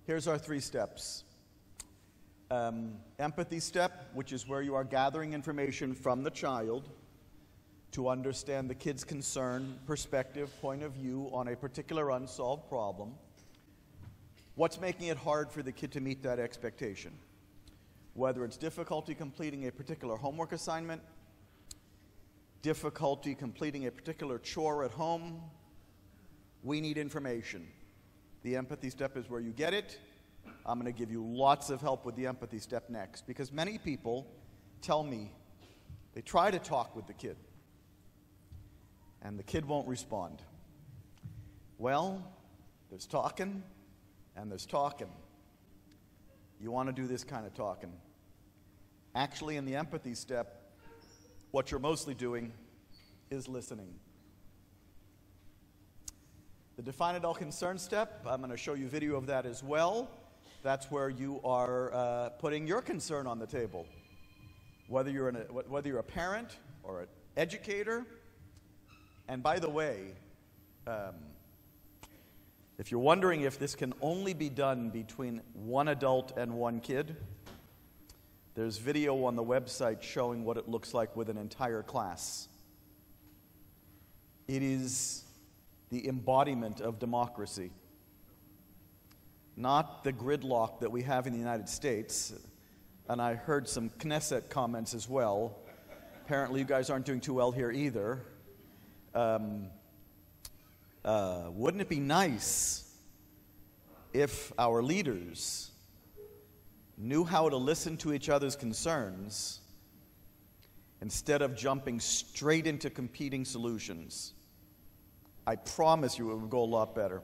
Here's our 3 steps. Empathy step, which is where you are gathering information from the child to understand the kid's concern, perspective, point of view on a particular unsolved problem. What's making it hard for the kid to meet that expectation? Whether it's difficulty completing a particular homework assignment, difficulty completing a particular chore at home, we need information. The empathy step is where you get it. I'm going to give you lots of help with the empathy step next, because many people tell me they try to talk with the kid and the kid won't respond. Well, there's talking and there's talking. You want to do this kind of talking. Actually, in the empathy step, what you're mostly doing is listening. The define adult concern step, I'm going to show you video of that as well. That's where you are putting your concern on the table. Whether you're a parent or an educator. And by the way, if you're wondering if this can only be done between one adult and one kid, there's video on the website showing what it looks like with an entire class. It is the embodiment of democracy. Not the gridlock that we have in the United States. And I heard some Knesset comments as well. Apparently you guys aren't doing too well here either. Wouldn't it be nice if our leaders knew how to listen to each other's concerns instead of jumping straight into competing solutions? I promise you it would go a lot better.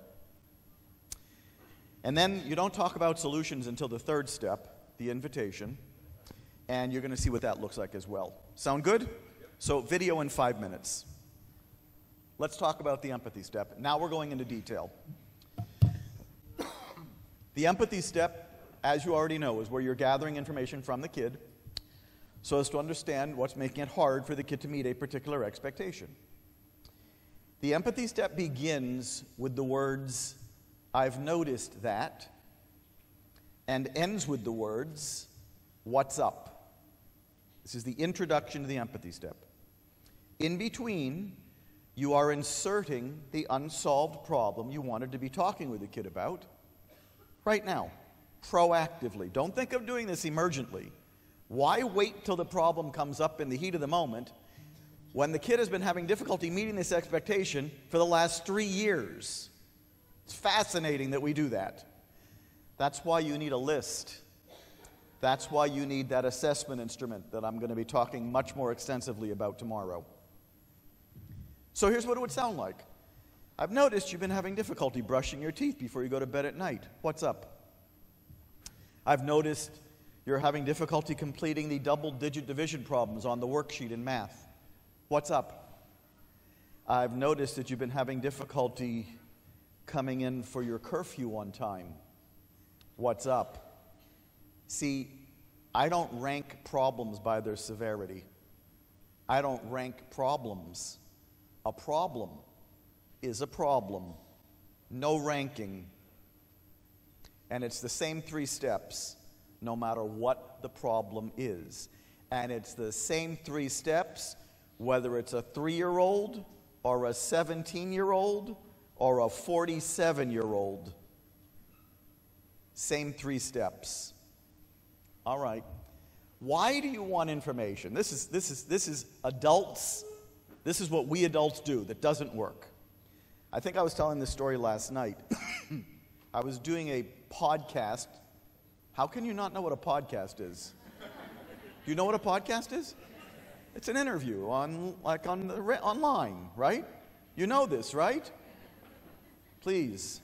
And then you don't talk about solutions until the 3rd step, the invitation, and you're going to see what that looks like as well. Sound good? So video in 5 minutes. Let's talk about the empathy step. Now we're going into detail. The empathy step, as you already know, is where you're gathering information from the kid so as to understand what's making it hard for the kid to meet a particular expectation. The empathy step begins with the words, "I've noticed that," and ends with the words, "What's up?" This is the introduction to the empathy step. In between, you are inserting the unsolved problem you wanted to be talking with the kid about right now, proactively. Don't think of doing this emergently. Why wait till the problem comes up in the heat of the moment when the kid has been having difficulty meeting this expectation for the last 3 years? It's fascinating that we do that. That's why you need a list. That's why you need that assessment instrument that I'm going to be talking much more extensively about tomorrow. So here's what it would sound like. I've noticed you've been having difficulty brushing your teeth before you go to bed at night. What's up? I've noticed you're having difficulty completing the double-digit division problems on the worksheet in math. What's up? I've noticed that you've been having difficulty coming in for your curfew on time. What's up? See, I don't rank problems by their severity. I don't rank problems. A problem is a problem. No ranking. And it's the same 3 steps, no matter what the problem is. And it's the same 3 steps, whether it's a 3-year-old or a 17-year-old or a 47-year-old. Same 3 steps. All right. Why do you want information? This is adults. This is what we adults do that doesn't work. I think I was telling this story last night. I was doing a podcast. How can you not know what a podcast is? Do you know what a podcast is? It's an interview online, right? You know this, right? Please.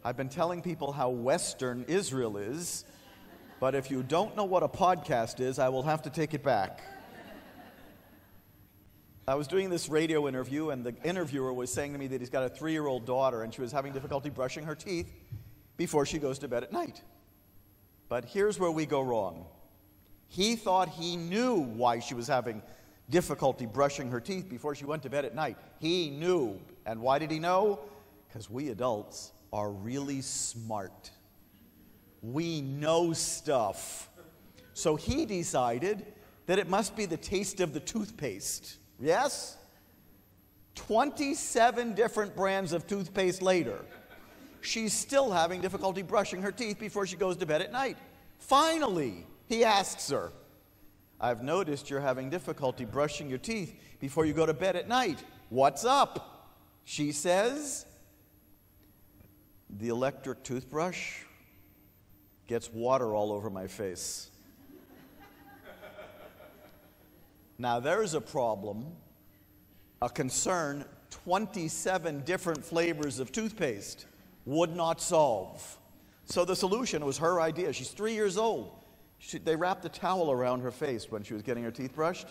I've been telling people how Western Israel is, but if you don't know what a podcast is, I will have to take it back. I was doing this radio interview, and the interviewer was saying to me that he's got a 3-year-old daughter, and she was having difficulty brushing her teeth before she goes to bed at night. But here's where we go wrong. He thought he knew why she was having difficulty brushing her teeth before she went to bed at night. He knew. And why did he know? Because we adults are really smart. We know stuff. So he decided that it must be the taste of the toothpaste. Yes? 27 different brands of toothpaste later, she's still having difficulty brushing her teeth before she goes to bed at night. Finally, he asks her, I've noticed you're having difficulty brushing your teeth before you go to bed at night. What's up? She says, the electric toothbrush gets water all over my face. Now there's a problem, a concern 27 different flavors of toothpaste would not solve. So the solution was her idea. She's 3 years old. They wrapped a towel around her face when she was getting her teeth brushed.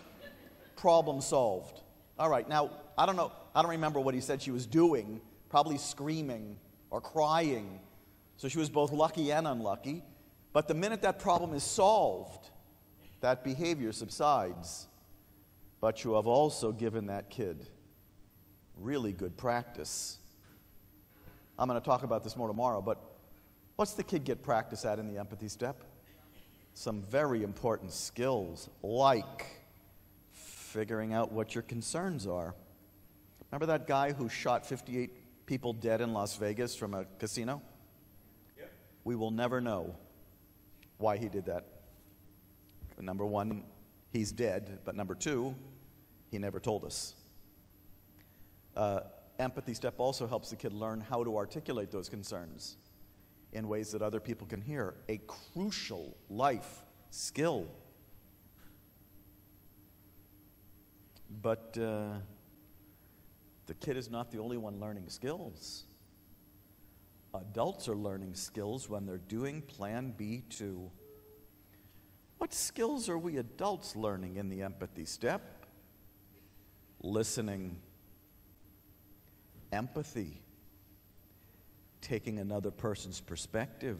Problem solved. All right, now, I don't remember what he said she was doing, probably screaming or crying. So she was both lucky and unlucky. But the minute that problem is solved, that behavior subsides. But you have also given that kid really good practice. I'm going to talk about this more tomorrow, but what's the kid get practice at in the empathy step? Some very important skills, like figuring out what your concerns are. Remember that guy who shot 58 people dead in Las Vegas from a casino? Yep. We will never know why he did that. Number one, he's dead, but number two, he never told us. Empathy step also helps the kid learn how to articulate those concerns in ways that other people can hear. A crucial life skill. But the kid is not the only one learning skills. Adults are learning skills when they're doing Plan B too. What skills are we adults learning in the empathy step? Listening, empathy, taking another person's perspective.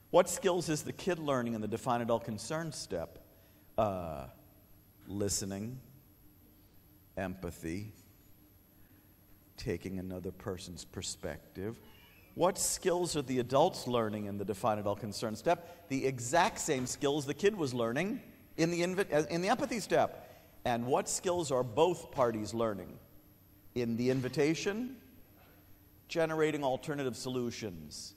What skills is the kid learning in the define adult concern step? Listening, empathy, taking another person's perspective. What skills are the adults learning in the define adult concern step? The exact same skills the kid was learning in the empathy step. And what skills are both parties learning? In the invitation, generating alternative solutions,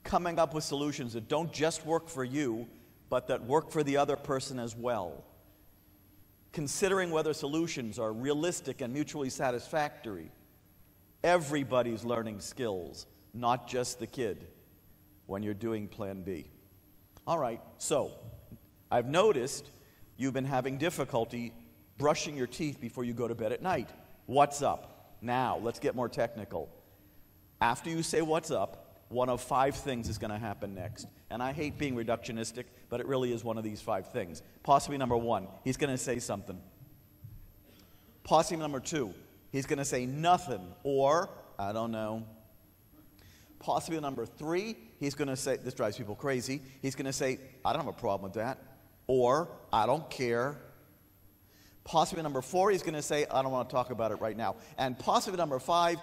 coming up with solutions that don't just work for you, but that work for the other person as well. Considering whether solutions are realistic and mutually satisfactory. Everybody's learning skills, not just the kid, when you're doing Plan B. All right, so I've noticed you've been having difficulty brushing your teeth before you go to bed at night. What's up? Now, let's get more technical. After you say what's up, one of 5 things is going to happen next. And I hate being reductionistic, but it really is one of these 5 things. Possibly number 1, he's going to say something. Possibly number 2, he's going to say nothing, or, I don't know. Possibly number 3, he's going to say, this drives people crazy, he's going to say, I don't have a problem with that, or, I don't care. Possibly number 4, he's going to say, I don't want to talk about it right now. And possibly number 5,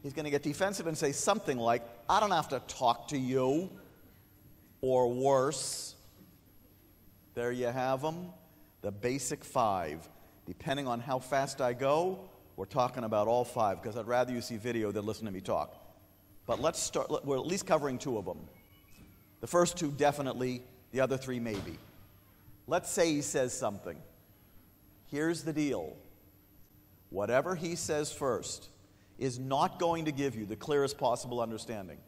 he's going to get defensive and say something like, I don't have to talk to you, or worse. There you have them, the basic 5. Depending on how fast I go, we're talking about all 5, because I'd rather you see video than listen to me talk. But let's start, we're at least covering 2 of them. The first 2 definitely, the other 3 maybe. Let's say he says something. Here's the deal. Whatever he says first is not going to give you the clearest possible understanding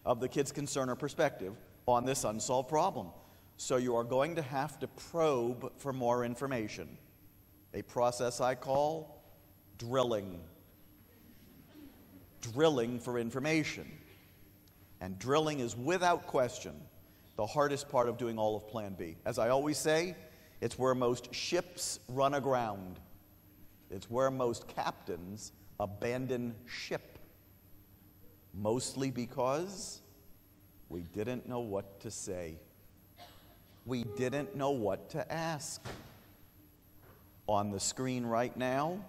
of the kid's concern or perspective on this unsolved problem. So you are going to have to probe for more information. A process I call drilling. Drilling for information. And drilling is without question the hardest part of doing all of Plan B. As I always say, it's where most ships run aground. It's where most captains abandon ship. Mostly because we didn't know what to say. We didn't know what to ask. On the screen right now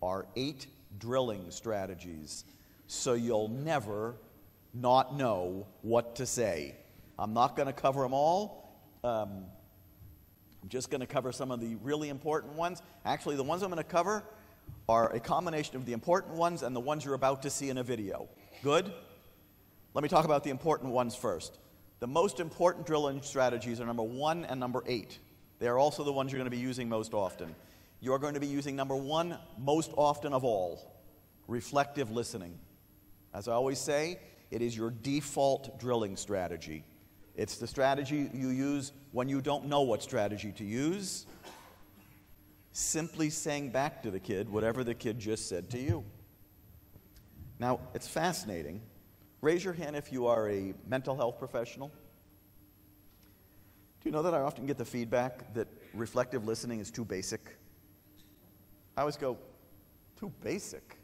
are 8 drilling strategies. so you'll never not know what to say. I'm not going to cover them all. I'm just going to cover some of the really important ones. Actually, the ones I'm going to cover are a combination of the important ones and the ones you're about to see in a video. Good? Let me talk about the important ones first. The most important drilling strategies are number 1 and number 8. They are also the ones you're going to be using most often. You're going to be using number 1 most often of all, reflective listening. As I always say, it is your default drilling strategy. It's the strategy you use when you don't know what strategy to use. Simply saying back to the kid whatever the kid just said to you. Now, it's fascinating. Raise your hand if you are a mental health professional. Do you know that I often get the feedback that reflective listening is too basic? I always go, too basic?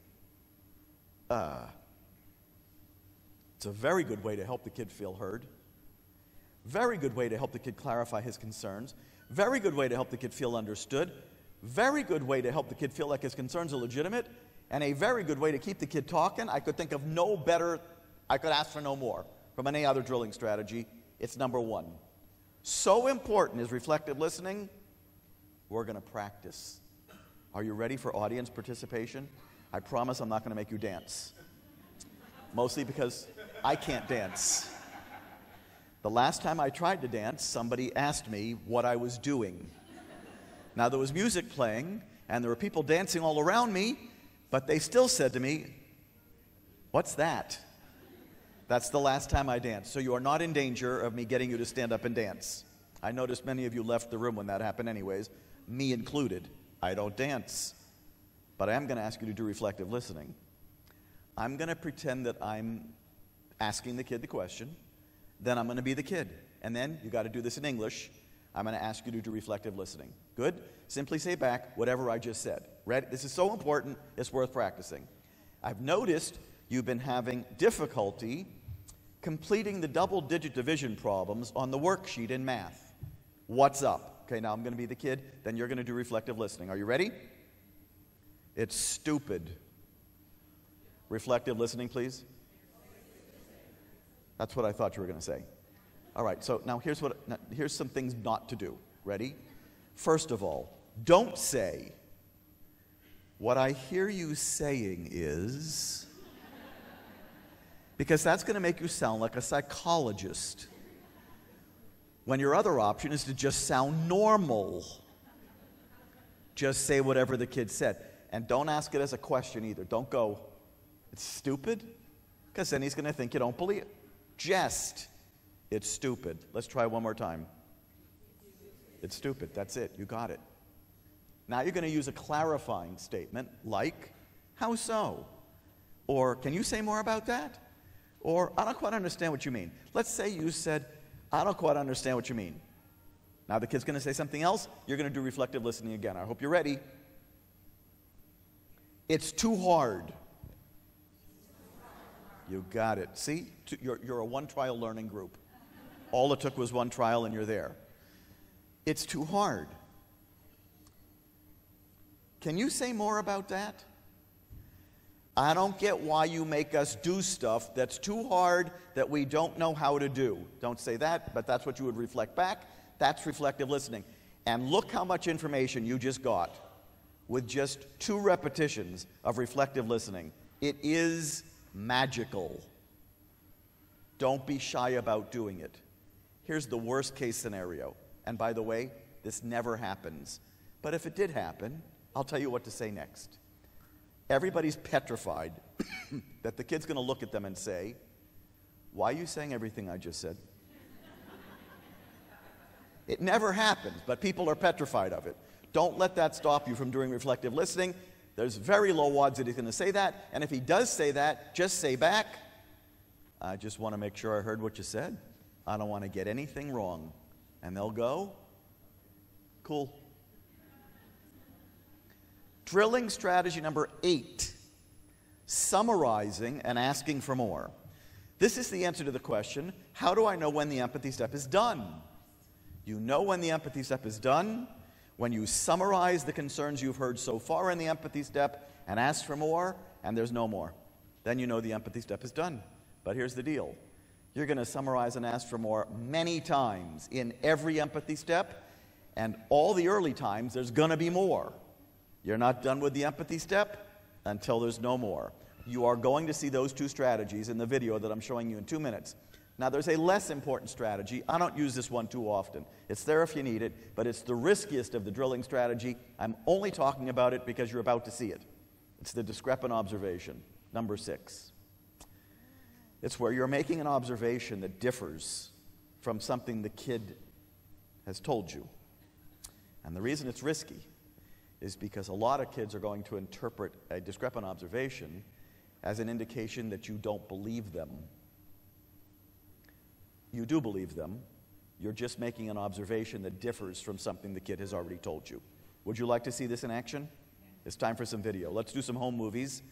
It's a very good way to help the kid feel heard. Very good way to help the kid clarify his concerns. Very good way to help the kid feel understood. Very good way to help the kid feel like his concerns are legitimate. And a very good way to keep the kid talking. I could think of no better, I could ask for no more from any other drilling strategy. It's number 1. So important is reflective listening, we're going to practice. Are you ready for audience participation? I promise I'm not going to make you dance. Mostly because I can't dance. The last time I tried to dance, somebody asked me what I was doing. Now, there was music playing, and there were people dancing all around me, but they still said to me, "What's that?" That's the last time I danced. So you are not in danger of me getting you to stand up and dance. I noticed many of you left the room when that happened anyways, me included. I don't dance. But I am going to ask you to do reflective listening. I'm going to pretend that I'm asking the kid the question. Then I'm going to be the kid. And then, you got to do this in English, I'm going to ask you to do reflective listening. Good? Simply say back whatever I just said. Ready? This is so important, it's worth practicing. I've noticed you've been having difficulty completing the double-digit division problems on the worksheet in math. What's up? Okay, now I'm going to be the kid, then you're going to do reflective listening. Are you ready? It's stupid. Reflective listening, please. That's what I thought you were going to say. All right, so now here's some things not to do. Ready? First of all, don't say, "What I hear you saying is," because that's going to make you sound like a psychologist, when your other option is to just sound normal. Just say whatever the kid said. And don't ask it as a question either. Don't go, "It's stupid," because then he's going to think you don't believe it. Just, "It's stupid." Let's try one more time. It's stupid. That's it. You got it. Now you're going to use a clarifying statement like, "How so?" Or, "Can you say more about that?" Or, "I don't quite understand what you mean." Let's say you said, "I don't quite understand what you mean." Now the kid's going to say something else. You're going to do reflective listening again. I hope you're ready. "It's too hard." You got it. See? You're a one-trial learning group. All it took was one trial and you're there. "It's too hard." "Can you say more about that?" "I don't get why you make us do stuff that's too hard that we don't know how to do." Don't say that, but that's what you would reflect back. That's reflective listening. And look how much information you just got with just 2 repetitions of reflective listening. It is magical. Don't be shy about doing it. Here's the worst case scenario. And by the way, this never happens. But if it did happen, I'll tell you what to say next. Everybody's petrified that the kid's going to look at them and say, "Why are you saying everything I just said?" It never happens, but people are petrified of it. Don't let that stop you from doing reflective listening. There's very low odds that he's going to say that, and if he does say that, just say back, "I just want to make sure I heard what you said. I don't want to get anything wrong." And they'll go, "Cool." Drilling strategy number 8, summarizing and asking for more. This is the answer to the question, how do I know when the empathy step is done? You know when the empathy step is done when you summarize the concerns you've heard so far in the empathy step and ask for more, and there's no more. then you know the empathy step is done. But here's the deal. You're going to summarize and ask for more many times in every empathy step, and all the early times there's going to be more. You're not done with the empathy step until there's no more. You are going to see those two strategies in the video that I'm showing you in 2 minutes. Now, there's a less important strategy. I don't use this one too often. It's there if you need it, but it's the riskiest of the drilling strategy. I'm only talking about it because you're about to see it. It's the discrepant observation, number 6. It's where you're making an observation that differs from something the kid has told you. And the reason it's risky is because a lot of kids are going to interpret a discrepant observation as an indication that you don't believe them. You do believe them. You're just making an observation that differs from something the kid has already told you. Would you like to see this in action? It's time for some video. Let's do some home movies.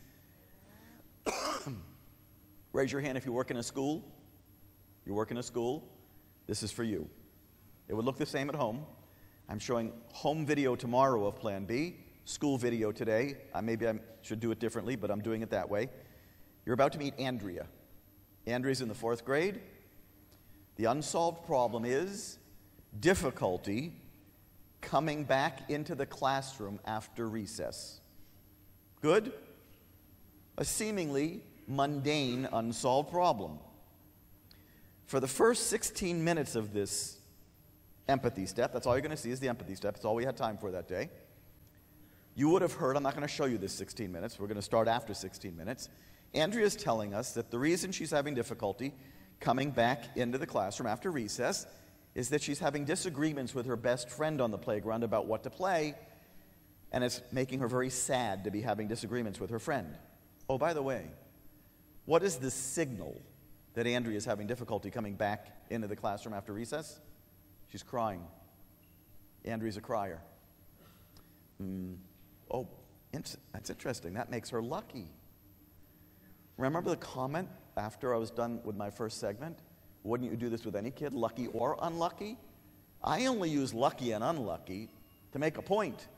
Raise your hand if you work in a school. You work in a school. This is for you. It would look the same at home. I'm showing home video tomorrow of Plan B, school video today. Maybe I should do it differently, but I'm doing it that way. You're about to meet Andrea. Andrea's in the 4th grade. The unsolved problem is difficulty coming back into the classroom after recess. Good? A seemingly mundane, unsolved problem. For the first 16 minutes of this empathy step, that's all you're going to see is the empathy step. That's all we had time for that day. You would have heard, I'm not going to show you this 16 minutes. We're going to start after 16 minutes. Andrea's telling us that the reason she's having difficulty coming back into the classroom after recess is that she's having disagreements with her best friend on the playground about what to play, and it's making her very sad to be having disagreements with her friend. Oh, by the way, what is the signal that Andrea is having difficulty coming back into the classroom after recess? She's crying. Andrea's a crier. Oh, that's interesting. That makes her lucky. Remember the comment after I was done with my first segment? Wouldn't you do this with any kid, lucky or unlucky? I only use lucky and unlucky to make a point.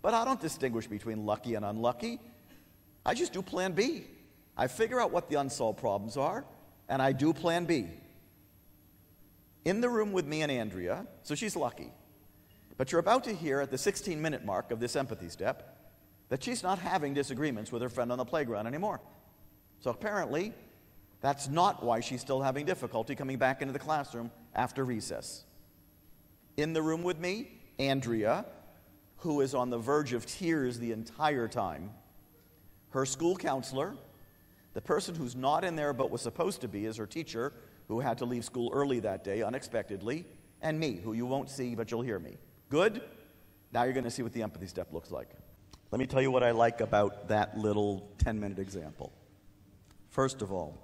But I don't distinguish between lucky and unlucky. I just do Plan B. I figure out what the unsolved problems are, and I do Plan B. In the room with me and Andrea, so she's lucky. But you're about to hear at the 16-minute mark of this empathy step that she's not having disagreements with her friend on the playground anymore. So apparently, that's not why she's still having difficulty coming back into the classroom after recess. In the room with me, Andrea, who is on the verge of tears the entire time, her school counselor, the person who's not in there but was supposed to be is her teacher, who had to leave school early that day unexpectedly, and me, who you won't see but you'll hear me. Good? Now you're going to see what the empathy step looks like. Let me tell you what I like about that little 10-minute example. First of all,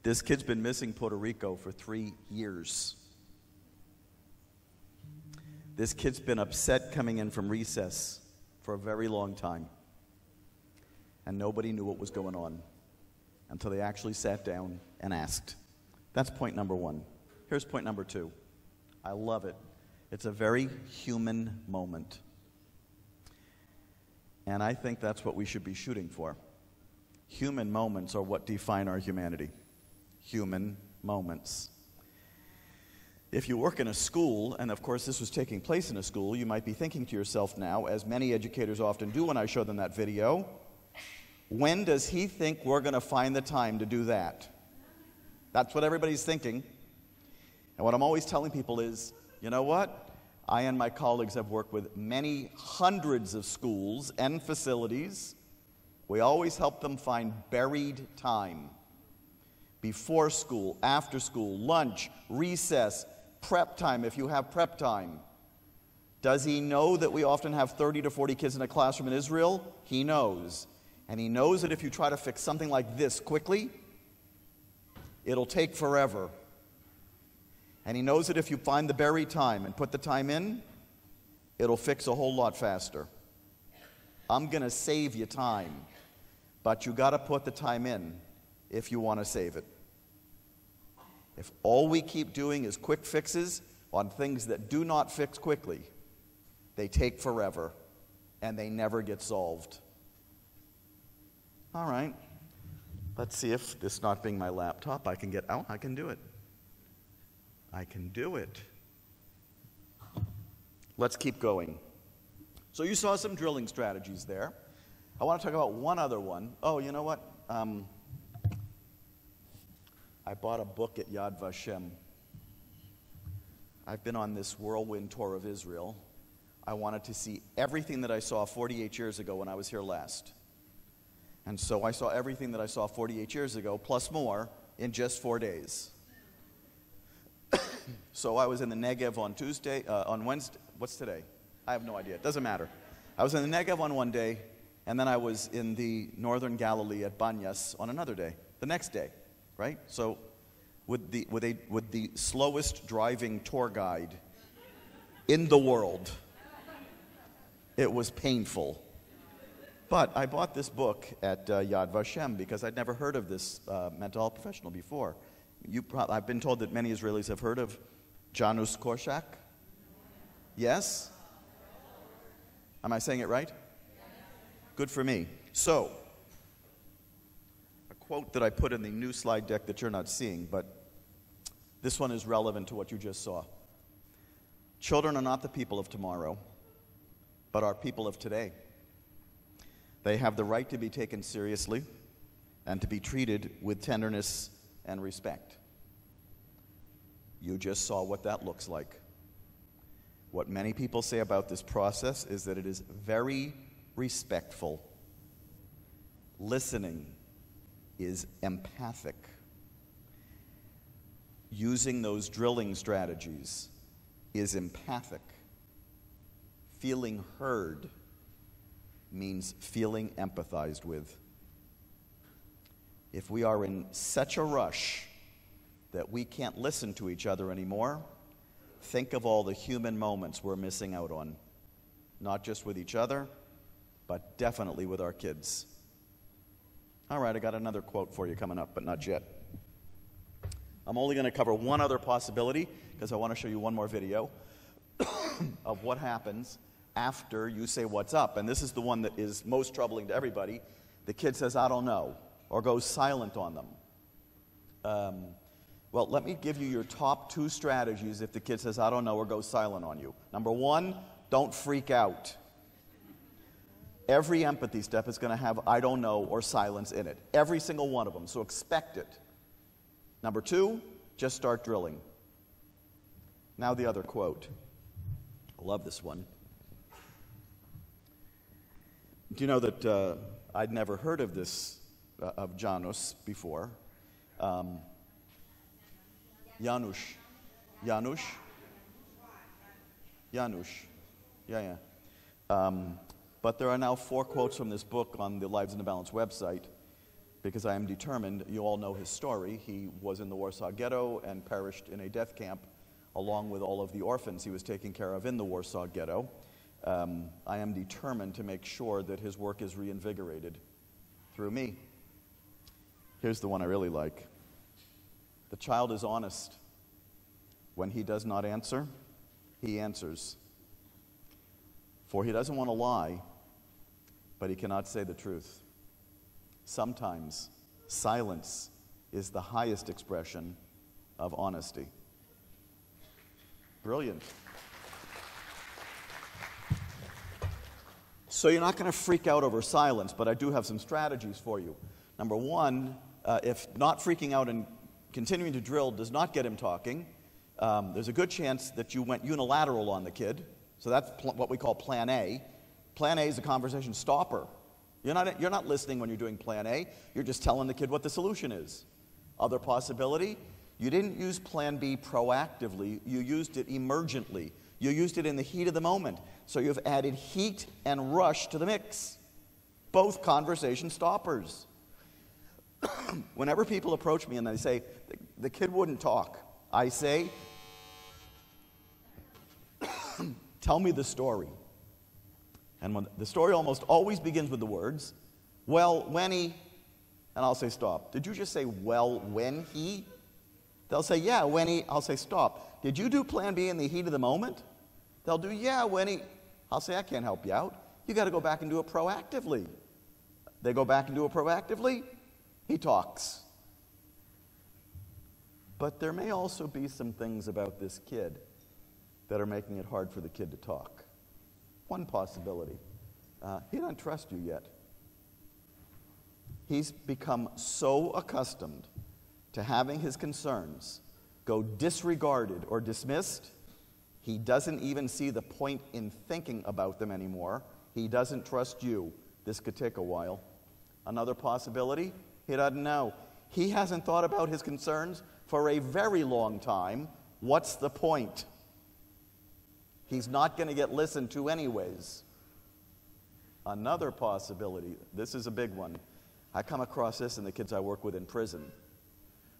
this kid's been missing Puerto Rico for 3 years. This kid's been upset coming in from recess for a very long time. And nobody knew what was going on until they actually sat down and asked. That's point number 1. Here's point number 2. I love it. It's a very human moment. And I think that's what we should be shooting for. Human moments are what define our humanity. Human moments. If you work in a school, and of course this was taking place in a school, you might be thinking to yourself now, as many educators often do when I show them that video, when does he think we're going to find the time to do that? That's what everybody's thinking. And what I'm always telling people is, you know what? I and my colleagues have worked with many hundreds of schools and facilities. We always help them find buried time. Before school, after school, lunch, recess, prep time if you have prep time. Does he know that we often have 30 to 40 kids in a classroom in Israel? He knows. And he knows that if you try to fix something like this quickly, it'll take forever. And he knows that if you find the buried time and put the time in, it'll fix a whole lot faster. I'm going to save you time, but you got to put the time in if you want to save it. If all we keep doing is quick fixes on things that do not fix quickly, they take forever and they never get solved. All right. Let's see if this not being my laptop, I can get out. I can do it. I can do it. Let's keep going. So you saw some drilling strategies there. I want to talk about one other one. Oh, you know what? I bought a book at Yad Vashem. I've been on this whirlwind tour of Israel. I wanted to see everything that I saw 48 years ago when I was here last. And so I saw everything that I saw 48 years ago, plus more, in just 4 days. So I was in the Negev on Tuesday, on Wednesday. What's today? I have no idea. It doesn't matter. I was in the Negev on one day, and then I was in the northern Galilee at Banyas on another day, the next day, right? So with the slowest driving tour guide in the world, it was painful. But I bought this book at Yad Vashem because I'd never heard of this mental health professional before. I've been told that many Israelis have heard of Janusz Korczak. Yes? Am I saying it right? Good for me. So, a quote that I put in the new slide deck that you're not seeing, but this one is relevant to what you just saw. Children are not the people of tomorrow, but are people of today. They have the right to be taken seriously and to be treated with tenderness and respect. You just saw what that looks like. What many people say about this process is that it is very respectful. Listening is empathic. Using those drilling strategies is empathic. Feeling heard means feeling empathized with. If we are in such a rush that we can't listen to each other anymore, think of all the human moments we're missing out on, not just with each other, but definitely with our kids. All right, I got another quote for you coming up, but not yet. I'm only going to cover one other possibility because I want to show you one more video of what happens after you say what's up. And this is the one that is most troubling to everybody. The kid says, I don't know, or goes silent on them. Well, let me give you your top 2 strategies if the kid says, I don't know, or goes silent on you. Number 1, don't freak out. Every empathy step is going to have I don't know or silence in it. Every single one of them, so expect it. Number 2, just start drilling. Now the other quote. I love this one. Do you know that I'd never heard of this, of Janusz before? Janusz. Yeah. But there are now 4 quotes from this book on the Lives in the Balance website because I am determined, you all know his story. He was in the Warsaw Ghetto and perished in a death camp along with all of the orphans he was taking care of in the Warsaw Ghetto. I am determined to make sure that his work is reinvigorated through me. Here's the one I really like. The child is honest. When he does not answer, he answers. For he doesn't want to lie, but he cannot say the truth. Sometimes silence is the highest expression of honesty. Brilliant. So you're not going to freak out over silence, but I do have some strategies for you. Number 1, if not freaking out and continuing to drill does not get him talking, there's a good chance that you went unilateral on the kid. So that's what we call Plan A. Plan A is a conversation stopper. You're not listening when you're doing Plan A. You're just telling the kid what the solution is. Other possibility, you didn't use Plan B proactively. You used it emergently. You used it in the heat of the moment. So you've added heat and rush to the mix. Both conversation stoppers. Whenever people approach me and they say, the kid wouldn't talk, I say, tell me the story. And when the story almost always begins with the words, well, when he, and I'll say, stop. Did you just say, well, when he? They'll say, yeah, when he. I'll say, stop. Did you do Plan B in the heat of the moment? They'll do, yeah, when he. I'll say, I can't help you out. You got to go back and do it proactively. They go back and do it proactively, he talks. But there may also be some things about this kid that are making it hard for the kid to talk. One possibility, he doesn't trust you yet. He's become so accustomed to having his concerns go disregarded or dismissed, he doesn't even see the point in thinking about them anymore. He doesn't trust you. This could take a while. Another possibility, he doesn't know. He hasn't thought about his concerns for a very long time. What's the point? He's not going to get listened to anyways. Another possibility, this is a big one. I come across this in the kids I work with in prison,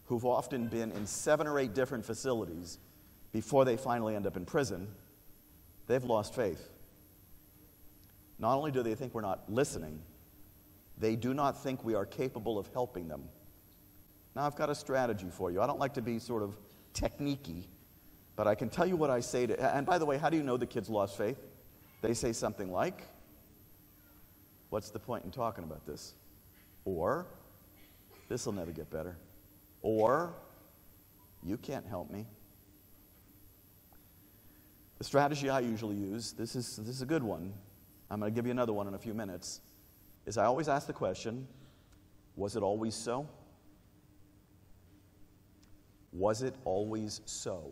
who've often been in 7 or 8 different facilities before they finally end up in prison. They've lost faith. Not only do they think we're not listening, they do not think we are capable of helping them. Now, I've got a strategy for you. I don't like to be sort of technique-y, but I can tell you what I say to... And by the way, how do you know the kids lost faith? They say something like, what's the point in talking about this? Or, this will never get better. Or, you can't help me. The strategy I usually use, this is a good one. I'm going to give you another one in a few minutes, is I always ask the question, was it always so? Was it always so?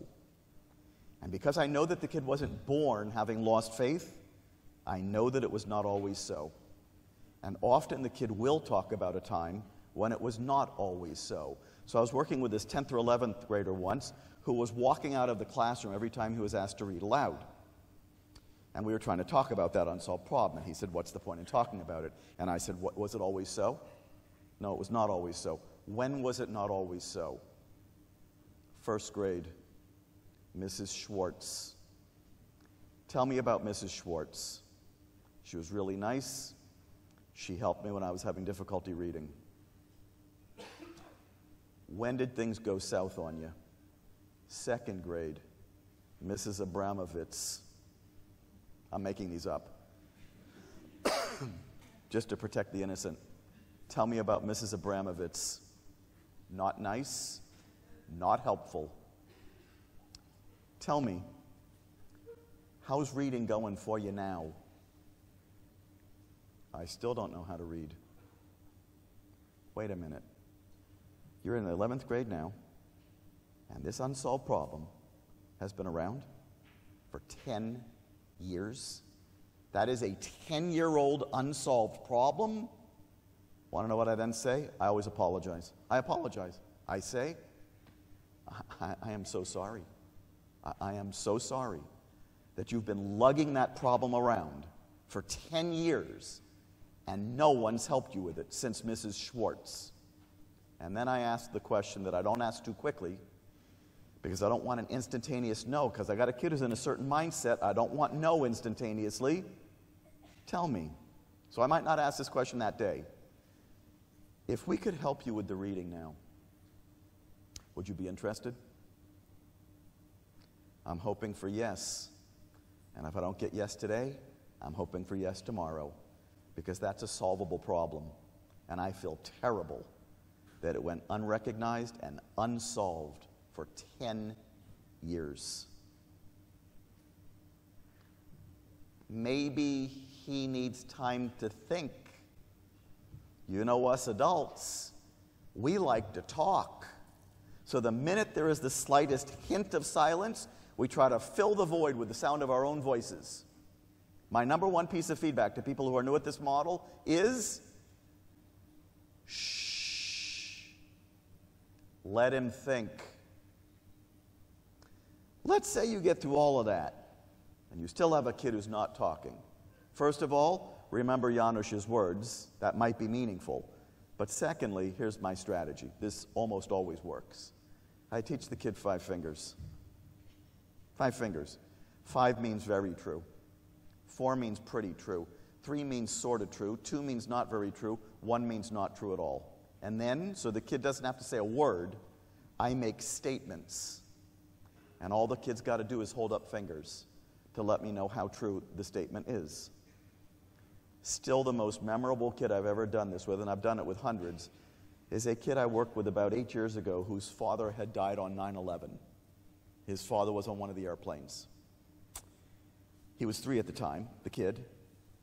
And because I know that the kid wasn't born having lost faith, I know that it was not always so. And often the kid will talk about a time when it was not always so. So I was working with this 10th or 11th grader once who was walking out of the classroom every time he was asked to read aloud. And we were trying to talk about that unsolved problem. And he said, what's the point in talking about it? And I said, was it always so? No, it was not always so. When was it not always so? 1st grade, Mrs. Schwartz. Tell me about Mrs. Schwartz. She was really nice. She helped me when I was having difficulty reading. When did things go south on you? 2nd grade, Mrs. Abramovitz. I'm making these up. Just to protect the innocent. Tell me about Mrs. Abramovitz. Not nice, not helpful. Tell me, how's reading going for you now? I still don't know how to read. Wait a minute. You're in the 11th grade now, and this unsolved problem has been around for 10 years. That is a 10-year-old unsolved problem. Want to know what I then say? I always apologize. I apologize. I say, I am so sorry. I am so sorry that you've been lugging that problem around for 10 years and no one's helped you with it since Mrs. Schwartz. And then I ask the question that I don't ask too quickly because I don't want an instantaneous no, because I got a kid who's in a certain mindset. I don't want no instantaneously. Tell me. So I might not ask this question that day. If we could help you with the reading now, would you be interested? I'm hoping for yes. And if I don't get yes today, I'm hoping for yes tomorrow, because that's a solvable problem. And I feel terrible that it went unrecognized and unsolved for 10 years. Maybe he needs time to think. You know, us adults, we like to talk. So the minute there is the slightest hint of silence, we try to fill the void with the sound of our own voices. My number one piece of feedback to people who are new at this model is, shh, let him think. Let's say you get through all of that, and you still have a kid who's not talking. First of all, remember Janusz's words. That might be meaningful. But secondly, here's my strategy. This almost always works. I teach the kid 5 fingers. 5 fingers. 5 means very true. 4 means pretty true. 3 means sort of true. 2 means not very true. 1 means not true at all. And then, so the kid doesn't have to say a word, I make statements. And all the kid's got to do is hold up fingers to let me know how true the statement is. Still the most memorable kid I've ever done this with, and I've done it with hundreds, is a kid I worked with about 8 years ago whose father had died on 9/11. His father was on one of the airplanes. He was 3 at the time, the kid.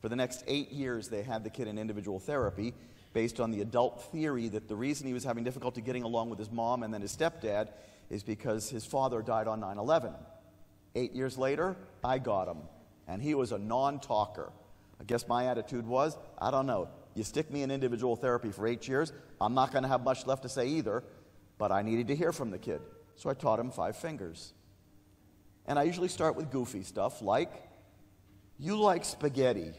For the next 8 years, they had the kid in individual therapy based on the adult theory that the reason he was having difficulty getting along with his mom and then his stepdad is because his father died on 9/11. 8 years later, I got him, and he was a non-talker. I guess my attitude was, I don't know, you stick me in individual therapy for 8 years, I'm not going to have much left to say either, but I needed to hear from the kid. So I taught him 5 fingers. And I usually start with goofy stuff like, you like spaghetti.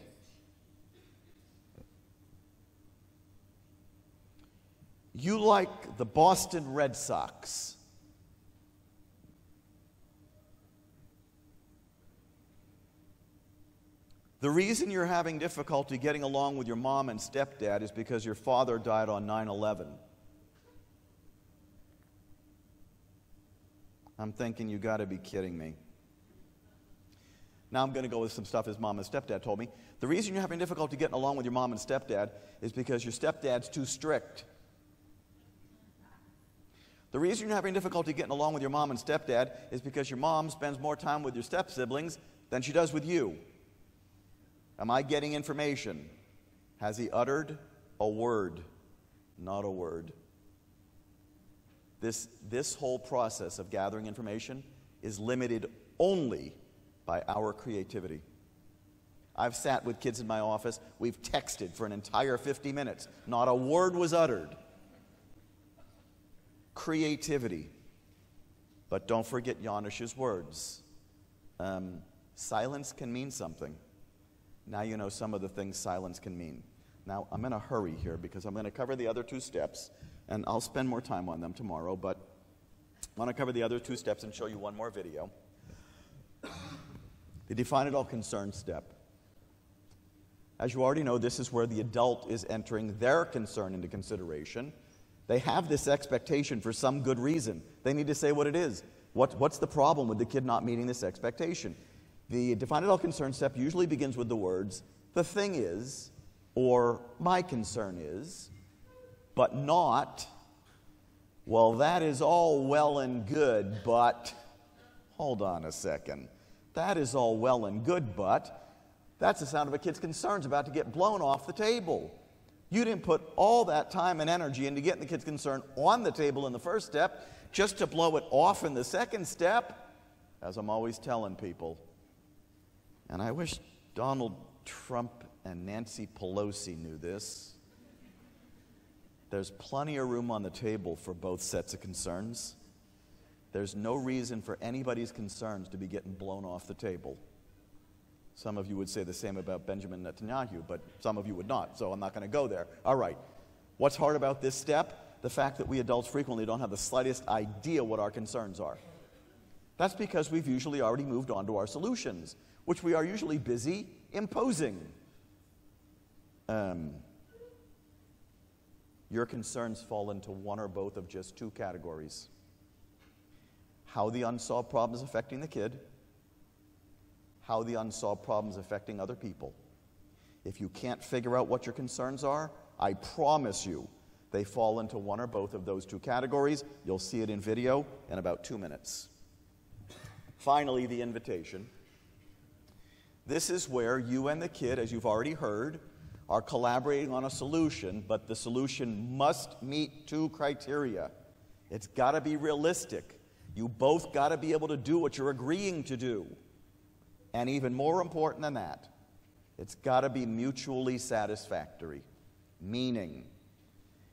You like the Boston Red Sox. The reason you're having difficulty getting along with your mom and stepdad is because your father died on 9/11. I'm thinking, you got to be kidding me. Now I'm going to go with some stuff his mom and stepdad told me. The reason you're having difficulty getting along with your mom and stepdad is because your stepdad's too strict. The reason you're having difficulty getting along with your mom and stepdad is because your mom spends more time with your step-siblings than she does with you. Am I getting information? Has he uttered a word? Not a word. This whole process of gathering information is limited only by our creativity. I've sat with kids in my office. We've texted for an entire 50 minutes. Not a word was uttered. Creativity. But don't forget Janish's words. Silence can mean something. Now you know some of the things silence can mean. Now, I'm in a hurry here because I'm going to cover the other 2 steps, and I'll spend more time on them tomorrow, but I want to cover the other 2 steps and show you one more video. The define it all concern step. As you already know, this is where the adult is entering their concern into consideration. They have this expectation for some good reason. They need to say what it is. What's the problem with the kid not meeting this expectation? The define it all concern step usually begins with the words, the thing is, or my concern is, but not, well, that is all well and good, but, hold on a second. That is all well and good, but, that's the sound of a kid's concerns about to get blown off the table. You didn't put all that time and energy into getting the kid's concern on the table in the first step, just to blow it off in the second step, as I'm always telling people. And I wish Donald Trump and Nancy Pelosi knew this. There's plenty of room on the table for both sets of concerns. There's no reason for anybody's concerns to be getting blown off the table. Some of you would say the same about Benjamin Netanyahu, but some of you would not, so I'm not going to go there. All right. What's hard about this step? The fact that we adults frequently don't have the slightest idea what our concerns are. That's because we've usually already moved on to our solutions, which we are usually busy imposing. Your concerns fall into one or both of just 2 categories. How the unsolved problem is affecting the kid, how the unsolved problem is affecting other people. If you can't figure out what your concerns are, I promise you they fall into one or both of those 2 categories. You'll see it in video in about 2 minutes. Finally, the invitation. This is where you and the kid, as you've already heard, are collaborating on a solution, but the solution must meet 2 criteria. It's got to be realistic. You both got to be able to do what you're agreeing to do. And even more important than that, it's got to be mutually satisfactory, meaning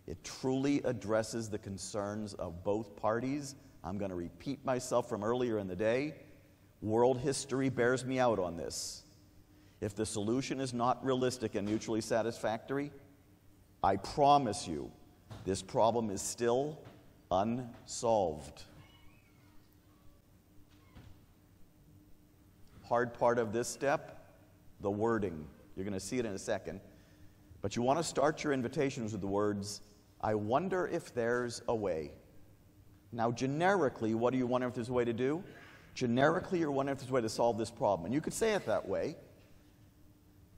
it truly addresses the concerns of both parties. I'm going to repeat myself from earlier in the day. World history bears me out on this. If the solution is not realistic and mutually satisfactory, I promise you this problem is still unsolved. Hard part of this step, the wording. You're going to see it in a second. But you want to start your invitations with the words, I wonder if there's a way. Now, generically, what do you wonder if there's a way to do? Generically, you're wondering if there's a way to solve this problem. And you could say it that way.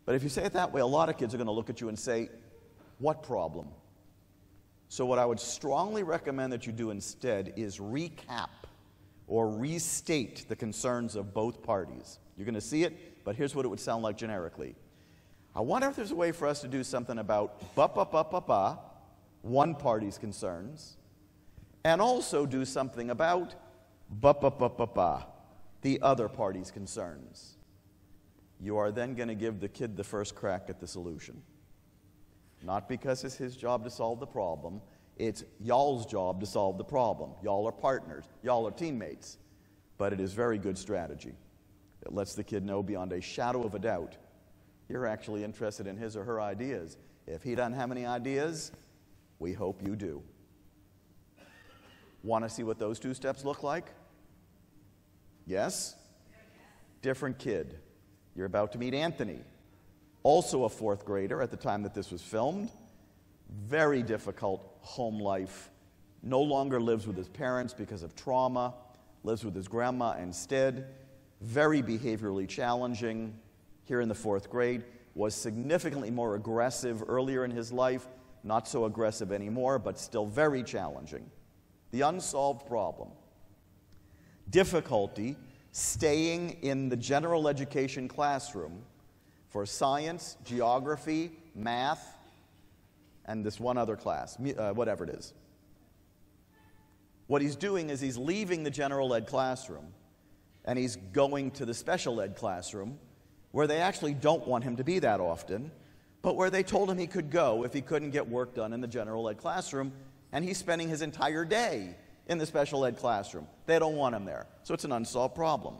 But if you say it that way, a lot of kids are going to look at you and say, what problem? So what I would strongly recommend that you do instead is recap or restate the concerns of both parties. You're going to see it, but here's what it would sound like generically. I wonder if there's a way for us to do something about one party's concerns, and also do something about the other party's concerns. You are then going to give the kid the first crack at the solution. Not because it's his job to solve the problem, it's y'all's job to solve the problem. Y'all are partners, y'all are teammates. But it is very good strategy. It lets the kid know beyond a shadow of a doubt you're actually interested in his or her ideas. If he doesn't have any ideas, we hope you do. Want to see what those two steps look like? Yes? Different kid. You're about to meet Anthony, also a fourth grader at the time that this was filmed. Very difficult home life. No longer lives with his parents because of trauma. Lives with his grandma instead. Very behaviorally challenging. Here in the fourth grade. Was significantly more aggressive earlier in his life. Not so aggressive anymore, but still very challenging. The unsolved problem. Difficulty staying in the general education classroom for science, geography, math, and this one other class, whatever it is. What he's doing is he's leaving the general ed classroom and he's going to the special ed classroom where they actually don't want him to be that often, but where they told him he could go if he couldn't get work done in the general ed classroom, and he's spending his entire day in the special ed classroom. They don't want him there. So it's an unsolved problem.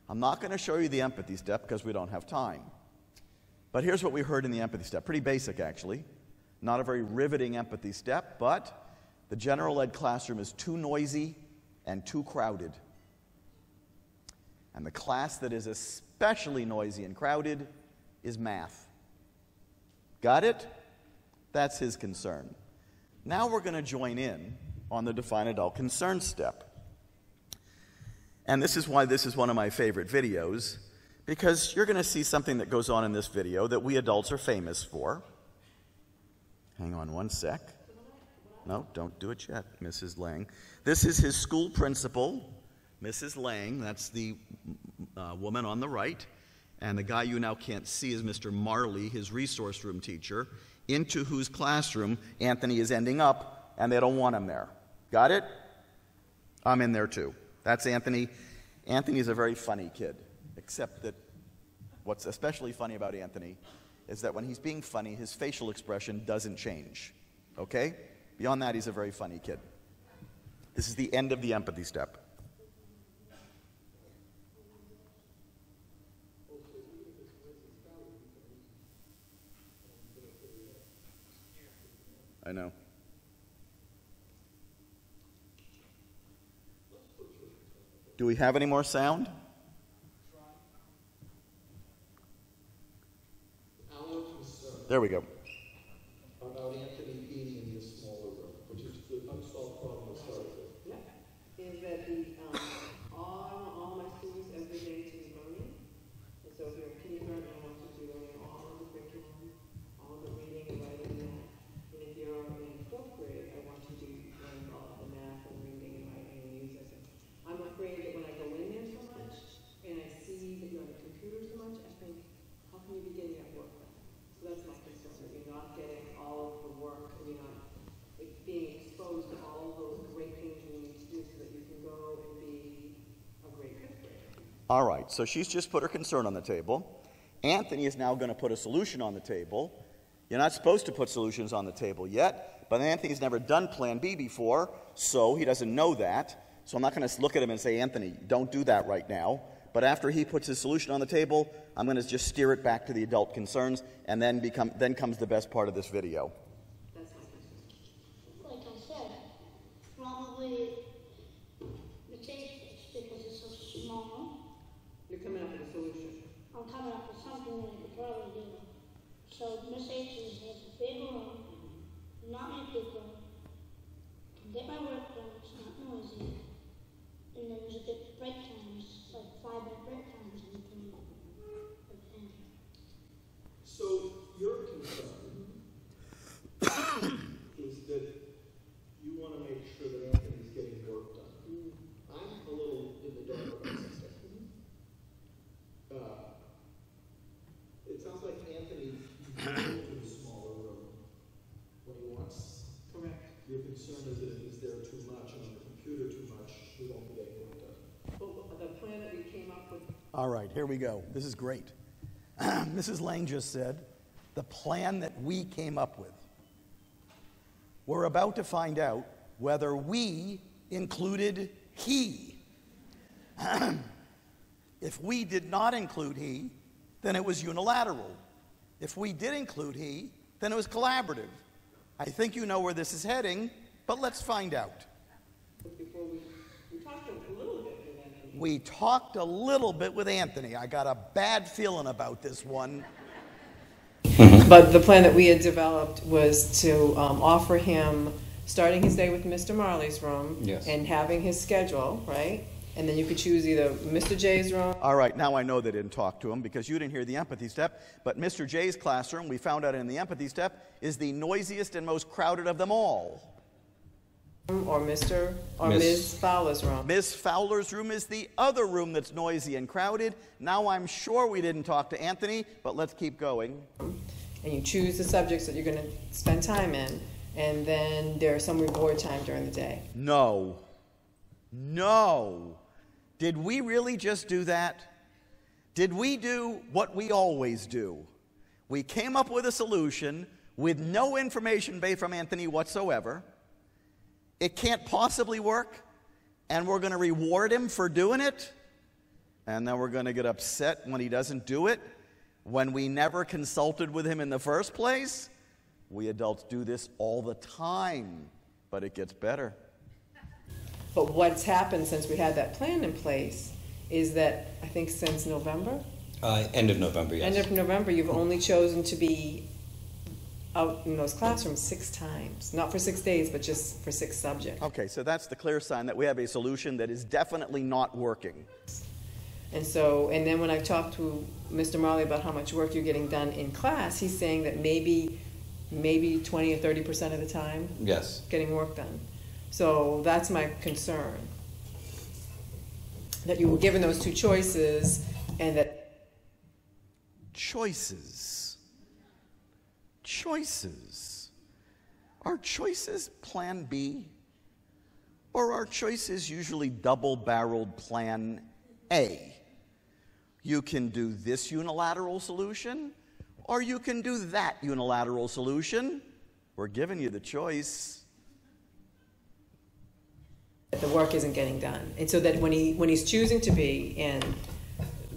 I'm not going to show you the empathy step because we don't have time. But here's what we heard in the empathy step. Pretty basic, actually. Not a very riveting empathy step, but the general ed classroom is too noisy and too crowded. And the class that is especially noisy and crowded is math. Got it? That's his concern. Now we're going to join in on the define adult concern step. And this is why this is one of my favorite videos, because you're going to see something that goes on in this video that we adults are famous for. Hang on one sec. No, don't do it yet, Mrs. Lang. This is his school principal, Mrs. Lang. That's the woman on the right. And the guy you now can't see is Mr. Marley, his resource room teacher, into whose classroom Anthony is ending up, and they don't want him there. Got it? I'm in there too. That's Anthony. Anthony's a very funny kid, except that what's especially funny about Anthony is that when he's being funny, his facial expression doesn't change. Okay? Beyond that, he's a very funny kid. This is the end of the empathy step. I know. Do we have any more sound? There we go. About Anthony being in this smaller room, which is the unsolved problem to start with. Yeah, is that all my students every day to be learning. And so if you're a kindergarten, I want you to be learning all of the curriculum, all of the reading and writing. And if you're in fourth grade, I want you to be learning all of the math and reading and writing and music. I'm afraid that when I go in there so much and I see that you're on the computer so much, I think, how can you be getting at work? So that's my concern, that you're not getting all of the work, and you're not being exposed to all of those great things you need to do so that you can go and be a great fifth grader. All right, so she's just put her concern on the table. Anthony is now going to put a solution on the table. You're not supposed to put solutions on the table yet, but Anthony's never done Plan B before, so he doesn't know that. So I'm not going to look at him and say, Anthony, don't do that right now. But after he puts his solution on the table, I'm going to just steer it back to the adult concerns, and then comes the best part of this video. That's my concern. Like I said, probably the taste because it's so small. You're coming up with a solution. I'm coming up with something that you probably do. So Miss H has a big room, not many people, can get my work done, it's not noisy, and then there's a bit break times, like 5-minute break times in between. Your concern is that if he's there too much and on the computer too much, we won't be getting work done. Well, the plan that we came up with. All right, here we go. This is great. Mrs. Lang just said, the plan that we came up with. We're about to find out whether we included he. If we did not include he, then it was unilateral. If we did include he, then it was collaborative. I think you know where this is heading, but let's find out. Before we talked a little bit with Anthony. We talked a little bit with Anthony. I got a bad feeling about this one. But the plan that we had developed was to offer him starting his day with Mr. Marley's room. Yes. And having his schedule, right? And then you could choose either Mr. J's room. All right, now I know they didn't talk to him because you didn't hear the empathy step, but Mr. J's classroom, we found out in the empathy step, is the noisiest and most crowded of them all. Or Mr. or Ms. Fowler's room. Ms. Fowler's room is the other room that's noisy and crowded. Now I'm sure we didn't talk to Anthony, but let's keep going. And you choose the subjects that you're going to spend time in, and then there's some reward time during the day. No. No. Did we really just do that? Did we do what we always do? We came up with a solution with no information based from Anthony whatsoever. It can't possibly work, and we're going to reward him for doing it, and then we're going to get upset when he doesn't do it, when we never consulted with him in the first place. We adults do this all the time, but it gets better. But what's happened since we had that plan in place is that, I think since November? End of November, yes. End of November, you've only chosen to be out in those classrooms 6 times. Not for 6 days, but just for 6 subjects. Okay, so that's the clear sign that we have a solution that is definitely not working. And so, and then when I talked to Mr. Marley about how much work you're getting done in class, he's saying that maybe 20 or 30% of the time, Yes. getting work done. So that's my concern, that you were given those 2 choices, and that Choices. Are choices plan B? Or are choices usually double-barreled plan A? You can do this unilateral solution, or you can do that unilateral solution. We're giving you the choice. the work isn't getting done. And so that when he's choosing to be in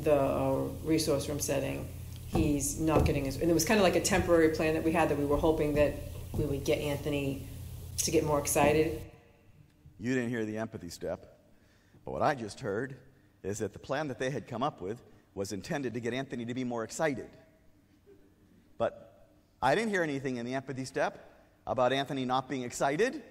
the resource room setting, he's not getting his, and it was kind of like a temporary plan that we had, that we were hoping that we would get Anthony to get more excited. You didn't hear the empathy step, but what I just heard is that the plan that they had come up with was intended to get Anthony to be more excited. But I didn't hear anything in the empathy step about Anthony not being excited,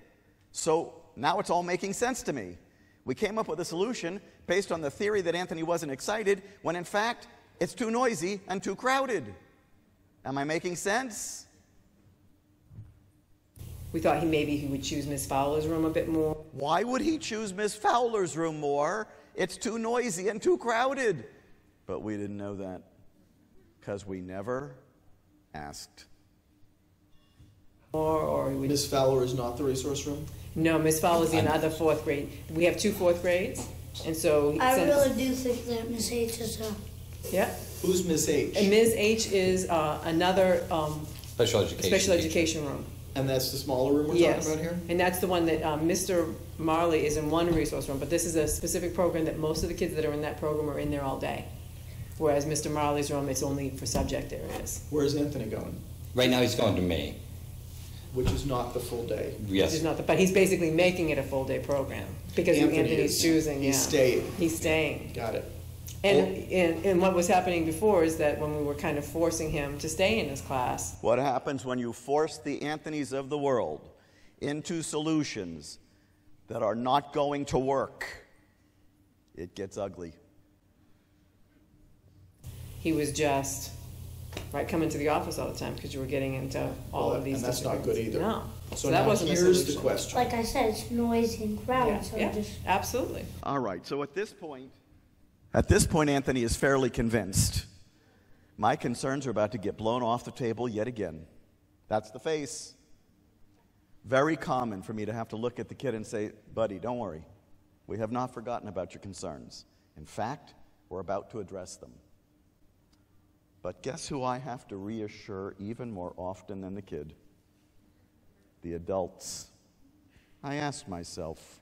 so now it's all making sense to me. We came up with a solution based on the theory that Anthony wasn't excited, when in fact it's too noisy and too crowded. Am I making sense? We thought maybe he would choose Miss Fowler's room a bit more. Why would he choose Miss Fowler's room more? It's too noisy and too crowded. But we didn't know that because we never asked. Or we would... Miss Fowler is not the resource room? No, Miss Fowler's in other fourth grade. We have 2 4th grades, and so... I really do think that Miss H is a... Yeah. Who's Miss H? And Ms. H is another Special education room. And that's the smaller room we're Yes. talking about here? And that's the one that Mr. Marley is in one resource room, but this is a specific program that most of the kids that are in that program are in there all day. Whereas Mr. Marley's room, it's only for subject areas. Where's Anthony going? Right now he's going to me. Which is not the full day. Yes. But he's basically making it a full day program because Anthony's choosing. He's staying. He's staying. Got it. And what was happening before is that when we were kind of forcing him to stay in his class. What happens when you force the Anthonys of the world into solutions that are not going to work? It gets ugly. He was just coming to the office all the time because you were getting into all of these. And that's not good either. No. So that now wasn't a here's solution. the question. Like I said, it's noisy and crowded, so Yeah, just... absolutely. All right, so at this point, Anthony is fairly convinced. My concerns are about to get blown off the table yet again. That's the face. Very common for me to have to look at the kid and say, buddy, don't worry. We have not forgotten about your concerns. In fact, we're about to address them. But guess who I have to reassure even more often than the kid? The adults. I ask myself,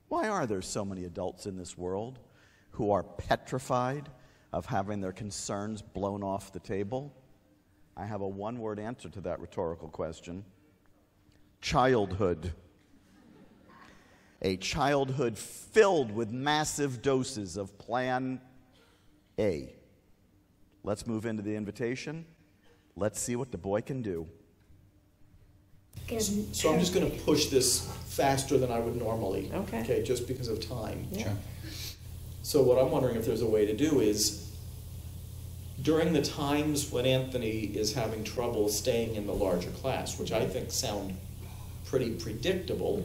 why are there so many adults in this world who are petrified of having their concerns blown off the table? I have a one-word answer to that rhetorical question. Childhood. A childhood filled with massive doses of Plan A. Let's move into the invitation. Let's see what the boy can do. So I'm just going to push this faster than I would normally. Okay. Just because of time. Yeah. Sure. So what I'm wondering if there's a way to do is, during the times when Anthony is having trouble staying in the larger class, which I think sound pretty predictable,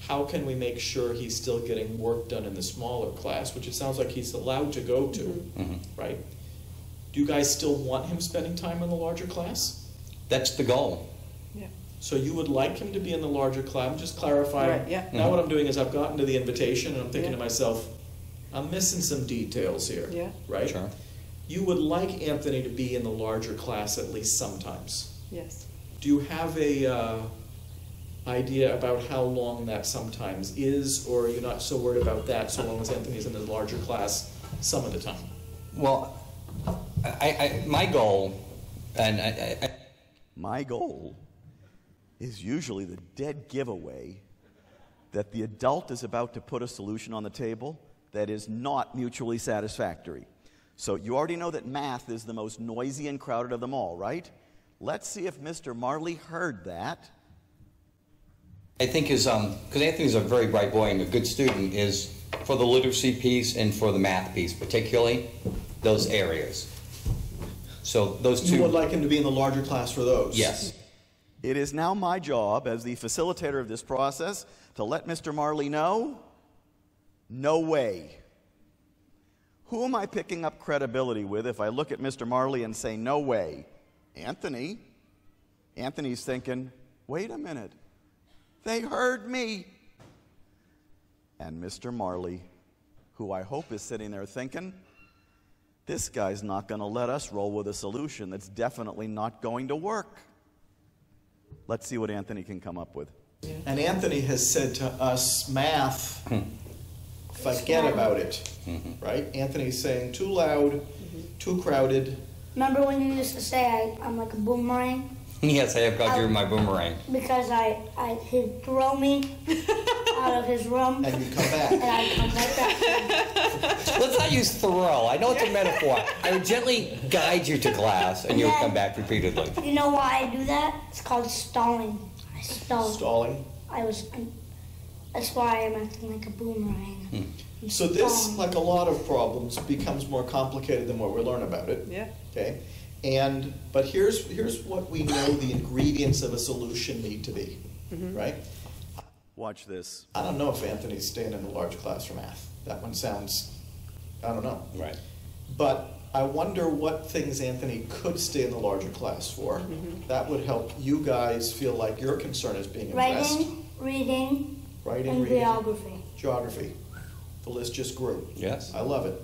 how can we make sure he's still getting work done in the smaller class, which it sounds like he's allowed to go to, right? Do you guys still want him spending time in the larger class? That's the goal. Yeah. So you would like him to be in the larger class? I'm just clarifying. Right, yeah. Now what I'm doing is I've gotten to the invitation and I'm thinking Yeah. to myself, I'm missing some details here, Yeah. right? Sure. You would like Anthony to be in the larger class at least sometimes. Yes. Do you have a idea about how long that sometimes is, or are you not so worried about that so long as Anthony's in the larger class some of the time? Well, my goal, and My goal is usually the dead giveaway that the adult is about to put a solution on the table that is not mutually satisfactory. So you already know that math is the most noisy and crowded of them all, right? Let's see if Mr. Marley heard that. I think is, because Anthony's a very bright boy and a good student, is for the literacy piece and for the math piece, particularly those areas. So those two. You would like him to be in the larger class for those? Yes. It is now my job as the facilitator of this process to let Mr. Marley know, no way. Who am I picking up credibility with if I look at Mr. Marley and say, no way? Anthony. Anthony's thinking, wait a minute. They heard me. And Mr. Marley, who I hope is sitting there thinking, this guy's not going to let us roll with a solution that's definitely not going to work. Let's see what Anthony can come up with. And Anthony has said to us, math, forget about it, right? Anthony's saying too loud, too crowded. Remember when you used to say I'm like a boomerang? Yes, I have got you in my boomerang. Because he'd throw me out of his room. And you come back. And I'd come right back. Let's not use throw. I know it's a metaphor. I would gently guide you to class, and you would come back repeatedly. You know why I do that? It's called stalling. I stalled. Stalling. That's why I'm acting like a boomerang. So this, like a lot of problems, becomes more complicated than what we learn about it. Yeah. Okay. But here's what we know the ingredients of a solution need to be, right? Watch this. I don't know if Anthony's staying in the large class for math. That one sounds, I don't know. Right. But I wonder what things Anthony could stay in the larger class for. That would help you guys feel like your concern is being addressed. Reading, Writing, and reading, geography. Geography. The list just grew. Yes. I love it.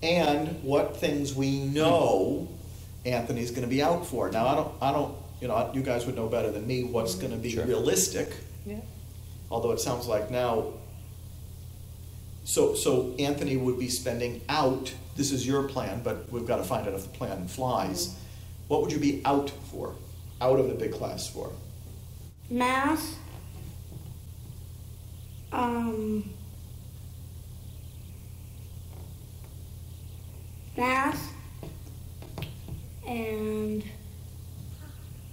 And what things we know Anthony's going to be out for. Now, I don't, you guys would know better than me what's going to be realistic. Yeah. Although it sounds like now, so Anthony would be spending out, this is your plan, but we've got to find out if the plan flies. What would you be out for? Out of the big class for? Math. Math. And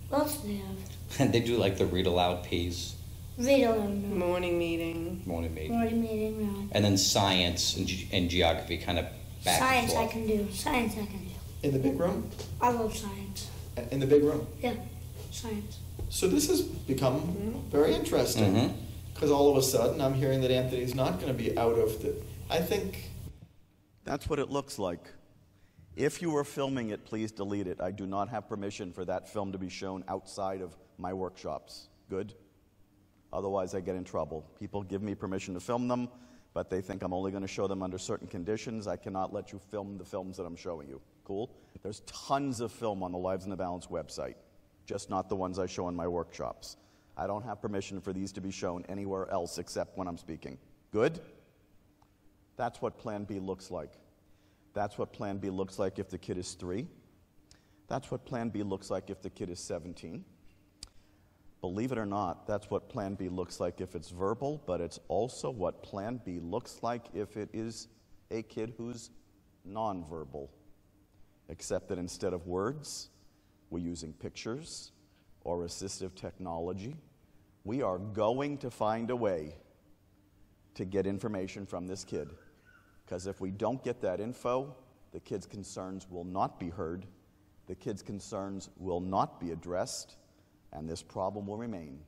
what else do they have? And they do like the read aloud piece, Read aloud. Morning meeting. morning meeting, Morning meeting, no. and then science and geography kind of back Science and I forth. can do. Science I can do. In the big room? I love science. In the big room. Yeah, science. So this has become very interesting. Because all of a sudden I'm hearing that Anthony's not going to be out of the, I think. That's what it looks like. If you were filming it, please delete it. I do not have permission for that film to be shown outside of my workshops. Good? Otherwise, I get in trouble. People give me permission to film them, but they think I'm only going to show them under certain conditions. I cannot let you film the films that I'm showing you. Cool? There's tons of film on the Lives in the Balance website, just not the ones I show in my workshops. I don't have permission for these to be shown anywhere else except when I'm speaking. Good? That's what Plan B looks like. That's what Plan B looks like if the kid is 3. That's what Plan B looks like if the kid is 17. Believe it or not, that's what Plan B looks like if it's verbal, but it's also what Plan B looks like if it is a kid who's nonverbal. Except that instead of words, we're using pictures or assistive technology. We are going to find a way to get information from this kid. Because if we don't get that info, the kid's concerns will not be heard, the kid's concerns will not be addressed, and this problem will remain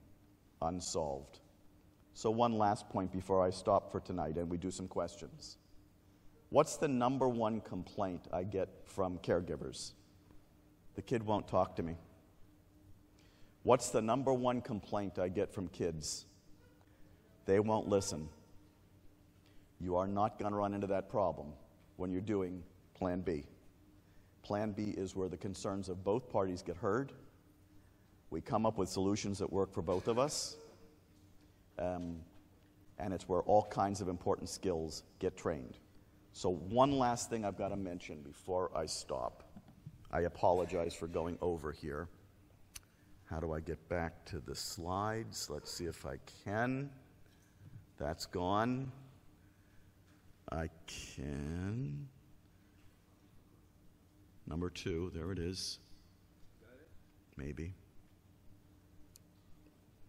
unsolved. So one last point before I stop for tonight and we do some questions. What's the number one complaint I get from caregivers? The kid won't talk to me. What's the number one complaint I get from kids? They won't listen. You are not going to run into that problem when you're doing Plan B. Plan B is where the concerns of both parties get heard. We come up with solutions that work for both of us. And it's where all kinds of important skills get trained. So one last thing I've got to mention before I stop. I apologize for going over here. How do I get back to the slides? Let's see if I can. That's gone. I can. Number 2, there it is. Got it? Maybe.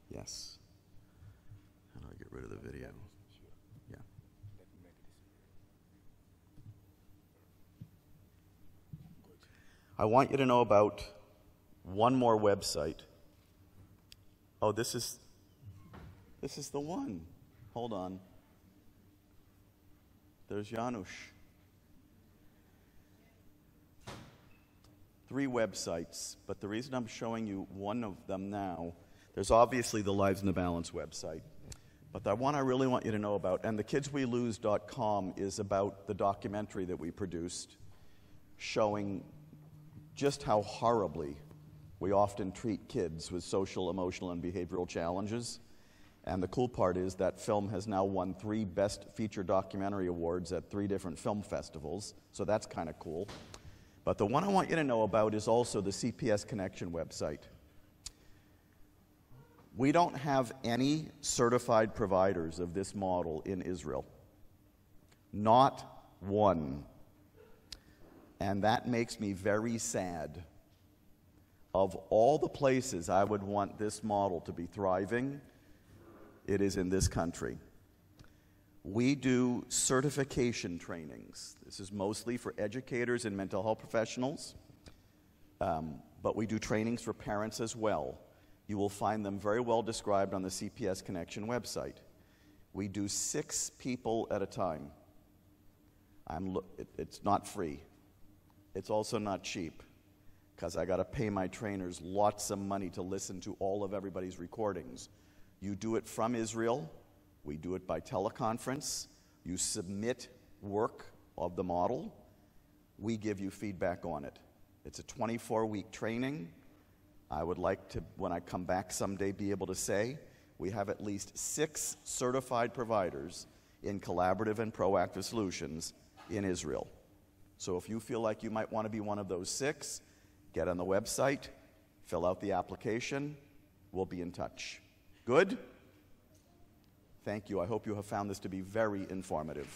Yes. How do I get rid of the video? Yeah. I want you to know about one more website. Oh, this is the one. Hold on. There's Janusz. 3 websites, but the reason I'm showing you one of them now, there's obviously the Lives in the Balance website, but the one I really want you to know about, and thekidswelose.com is about the documentary that we produced showing just how horribly we often treat kids with social, emotional, and behavioral challenges. And the cool part is that film has now won 3 Best Feature Documentary Awards at 3 different film festivals, so that's kind of cool. But the one I want you to know about is also the CPS Connection website. We don't have any certified providers of this model in Israel. Not one. And that makes me very sad. Of all the places I would want this model to be thriving, it is in this country. We do certification trainings. This is mostly for educators and mental health professionals, but we do trainings for parents as well. You will find them very well described on the CPS Connection website. We do 6 people at a time. It's not free. It's also not cheap, because I got to pay my trainers lots of money to listen to all of everybody's recordings. You do it from Israel. We do it by teleconference. You submit work of the model. We give you feedback on it. It's a 24-week training. I would like to, when I come back someday, be able to say we have at least 6 certified providers in collaborative and proactive solutions in Israel. So if you feel like you might want to be one of those 6, get on the website, fill out the application. We'll be in touch. Good? Thank you. I hope you have found this to be very informative.